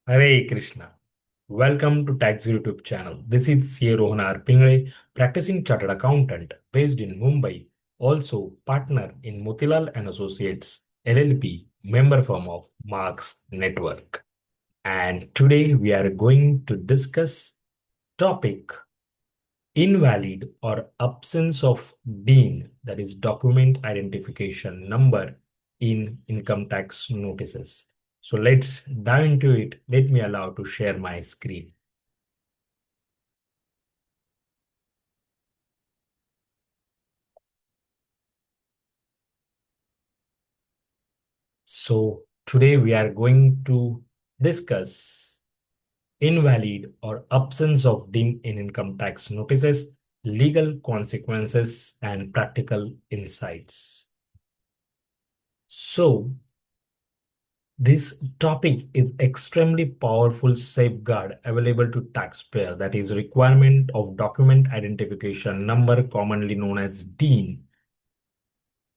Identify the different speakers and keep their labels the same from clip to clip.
Speaker 1: Hare Krishna. Welcome to Tax YouTube channel. This is C. Rohan R. Pingle, practicing chartered accountant based in Mumbai, also partner in Motilal and Associates LLP, member firm of Marks Network. And today we are going to discuss topic invalid or absence of DIN, that is document identification number in income tax notices. So let's dive into it. Let me allow to share my screen. So today we are going to discuss invalid or absence of DIN in income tax notices, legal consequences, and practical insights. So this topic is extremely powerful safeguard available to taxpayer, that is requirement of document identification number, commonly known as DIN,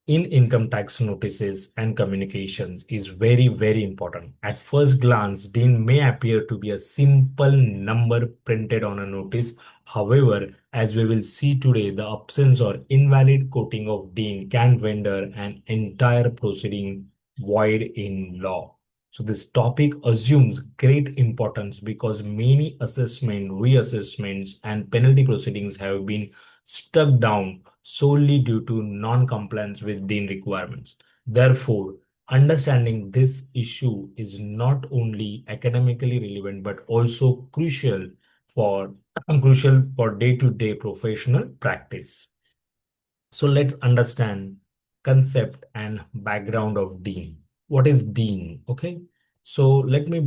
Speaker 1: in income tax notices and communications is very, very important. At first glance, DIN may appear to be a simple number printed on a notice. However, as we will see today, the absence or invalid quoting of DIN can render an entire proceeding void in law. So this topic assumes great importance because many assessment, reassessments, and penalty proceedings have been stuck down solely due to non-compliance with DIN requirements. Therefore, understanding this issue is not only academically relevant but also for crucial for day-to-day professional practice. So let's understand concept and background of DIN. What is DIN? Okay. So let me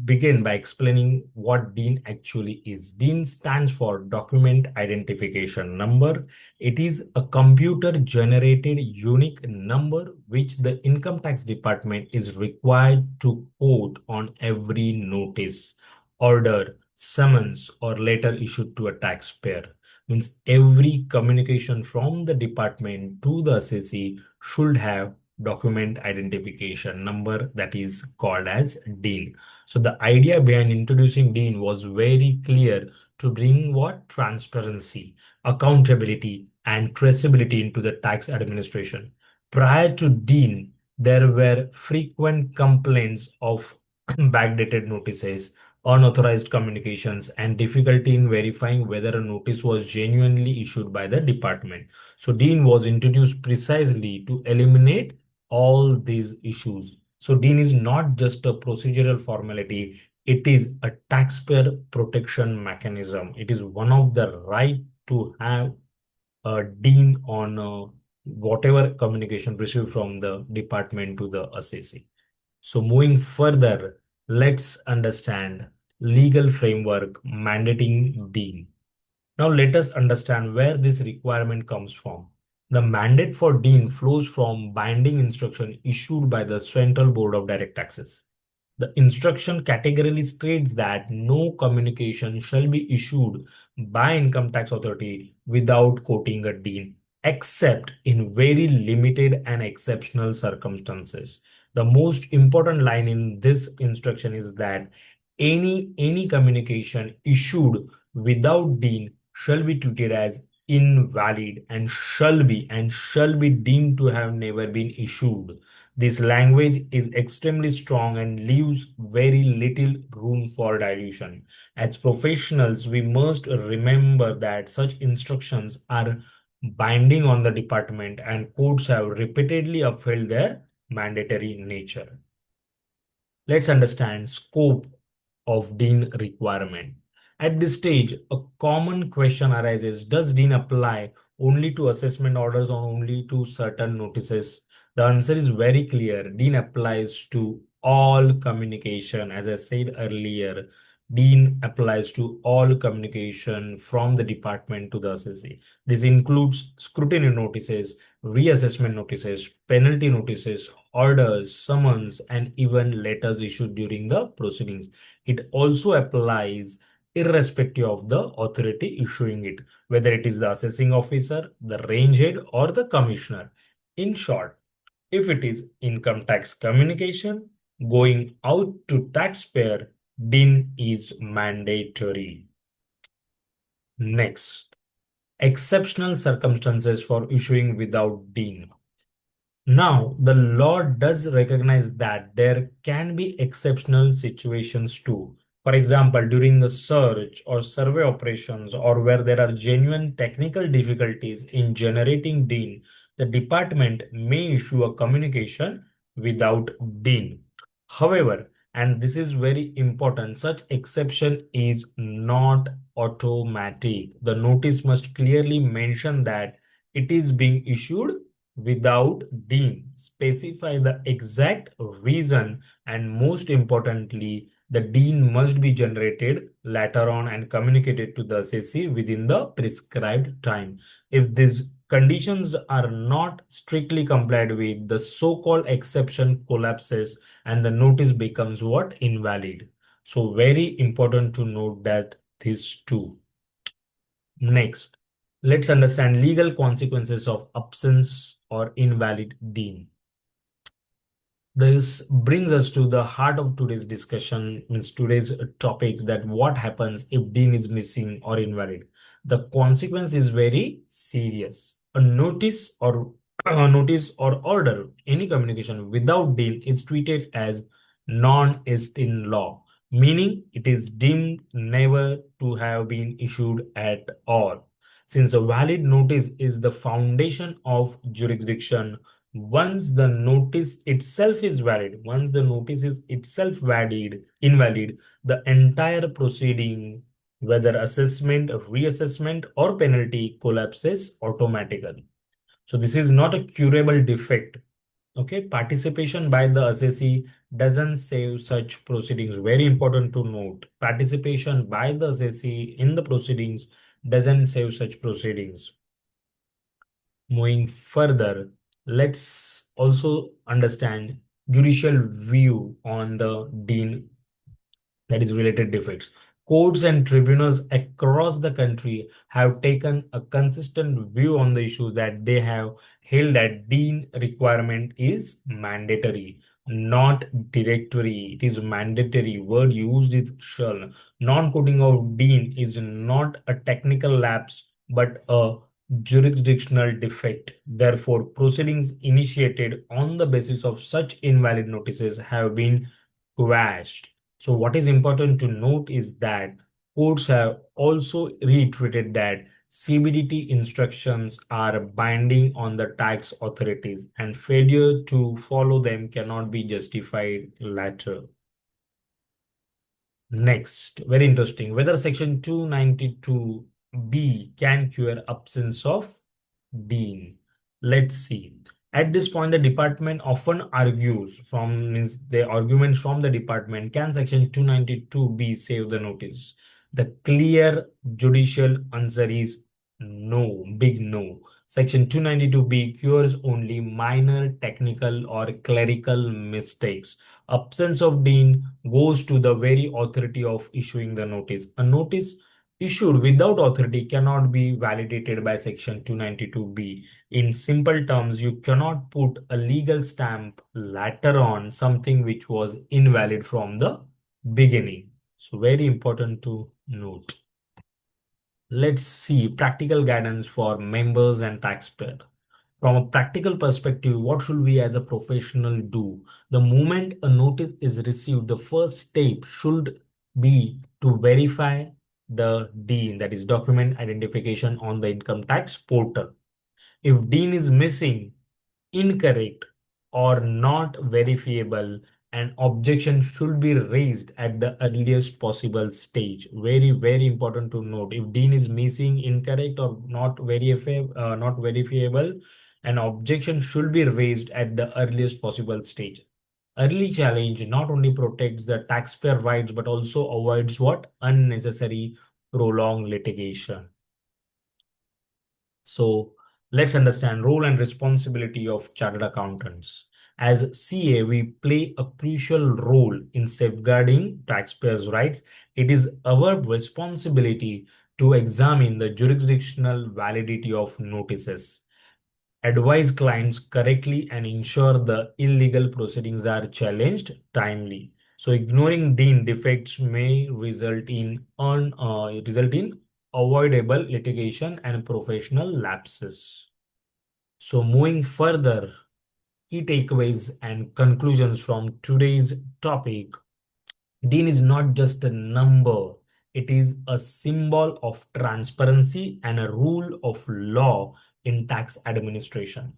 Speaker 1: begin by explaining what DIN actually is. DIN stands for Document Identification Number. It is a computer generated unique number which the income tax department is required to quote on every notice, order, summons, or letter issued to a taxpayer. Means every communication from the department to the assessee should have document identification number, that is called as DIN. So the idea behind introducing DIN was very clear, to bring what? Transparency, accountability, and traceability into the tax administration. Prior to DIN, there were frequent complaints of backdated notices, unauthorized communications, and difficulty in verifying whether a notice was genuinely issued by the department. So DIN was introduced precisely to eliminate all these issues. So DIN is not just a procedural formality, it is a taxpayer protection mechanism. It is one of the right to have a DIN on whatever communication received from the department to the assessee. So moving further, let's understand legal framework mandating DIN. Now let us understand where this requirement comes from. The mandate for DIN flows from binding instruction issued by the Central Board of Direct Taxes. The instruction categorically states that no communication shall be issued by income tax authority without quoting a DIN, except in very limited and exceptional circumstances. The most important line in this instruction is that any communication issued without DIN shall be treated as invalid and shall be deemed to have never been issued. This language is extremely strong and leaves very little room for dilution. As professionals, we must remember that such instructions are binding on the department and courts have repeatedly upheld their mandatory nature. Let's understand scope of DIN requirement. At this stage, a common question arises: does DIN apply only to assessment orders or only to certain notices? The answer is very clear. DIN applies to all communication. As I said earlier, DIN applies to all communication from the department to the assessee. This includes scrutiny notices, reassessment notices, penalty notices, orders, summons, and even letters issued during the proceedings. It also applies irrespective of the authority issuing it, whether it is the assessing officer, the range head, or the commissioner. In short, if it is income tax communication going out to taxpayer, DIN is mandatory. Next, exceptional circumstances for issuing without DIN. Now, the law does recognize that there can be exceptional situations too. For example, during a search or survey operations, or where there are genuine technical difficulties in generating DIN, the department may issue a communication without DIN. However, and this is very important, such exception is not automatic. The notice must clearly mention that it is being issued without DIN, specify the exact reason, and most importantly, the DIN must be generated later on and communicated to the SSC within the prescribed time. If these conditions are not strictly complied with, the so-called exception collapses and the notice becomes what? Invalid. So very important to note that these two. Next, let's understand legal consequences of absence or invalid DIN. This brings us to the heart of today's discussion, means today's topic, that what happens if DIN is missing or invalid. The consequence is very serious. A notice or order, any communication without DIN is treated as non-est in law, meaning it is deemed never to have been issued at all. Since a valid notice is the foundation of jurisdiction, once the notice itself is valid, once the notice is itself invalid, the entire proceeding, whether assessment, reassessment, or penalty, collapses automatically. So this is not a curable defect. Okay, participation by the assessee doesn't save such proceedings. Very important to note. Participation by the assessee in the proceedings doesn't save such proceedings. Moving further, let's also understand judicial view on the DIN, that is related defects. Courts and tribunals across the country have taken a consistent view on the issues, that they have held that DIN requirement is mandatory, not directory. It is mandatory. Word used is shall. Non-quoting of DIN is not a technical lapse but a jurisdictional defect. Therefore, proceedings initiated on the basis of such invalid notices have been quashed. So what is important to note is that courts have also reiterated that CBDT instructions are binding on the tax authorities and failure to follow them cannot be justified later. Next, very interesting, whether Section 292B can cure absence of DIN. Let's see. At this point, the department often argues from, means the arguments from the department, can Section 292B save the notice? The clear judicial answer is no, big no. Section 292B cures only minor technical or clerical mistakes. Absence of DIN goes to the very authority of issuing the notice. A notice issued without authority cannot be validated by Section 292B. In simple terms, you cannot put a legal stamp later on something which was invalid from the beginning. So very important to note. Let's see practical guidance for members and taxpayer. From a practical perspective, what should we as a professional do? The moment a notice is received, the first step should be to verify the DIN, that is document identification, on the income tax portal. If DIN is missing, incorrect, or not verifiable, an objection should be raised at the earliest possible stage. Very, very important to note. If DIN is missing, incorrect, or not verifiable, an objection should be raised at the earliest possible stage. Early challenge not only protects the taxpayer rights but also avoids what? Unnecessary prolonged litigation. So let's understand role and responsibility of chartered accountants. As CA, we play a crucial role in safeguarding taxpayers' rights. It is our responsibility to examine the jurisdictional validity of notices, advise clients correctly, and ensure the illegal proceedings are challenged timely. So ignoring Dean defects may result in avoidable litigation and professional lapses. So moving further, key takeaways and conclusions from today's topic. Dean is not just a number, it is a symbol of transparency and a rule of law in tax administration.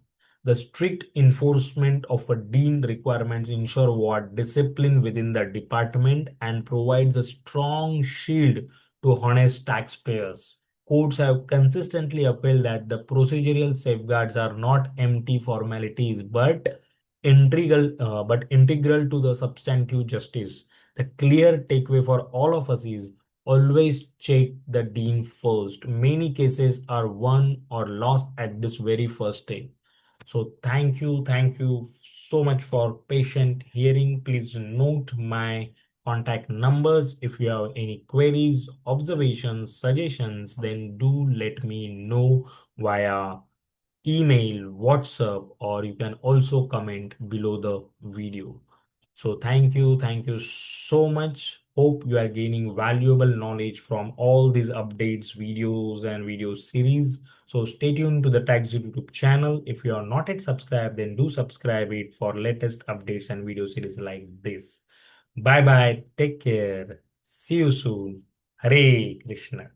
Speaker 1: The strict enforcement of a Dean requirements ensure what discipline within the department and provides a strong shield to honest taxpayers. Courts have consistently upheld that the procedural safeguards are not empty formalities but integral to the substantive justice. The clear takeaway for all of us is always check the Dean first. Many cases are won or lost at this very first stage. So thank you so much for patient hearing. Please note my contact numbers. If you have any queries, observations, suggestions, then do let me know via email, WhatsApp, or you can also comment below the video. So thank you so much. Hope you are gaining valuable knowledge from all these updates, videos, and video series. So stay tuned to the Tax YouTube channel. If you are not yet subscribed, then do subscribe it for latest updates and video series like this. Bye bye. Take care. See you soon. Hare Krishna.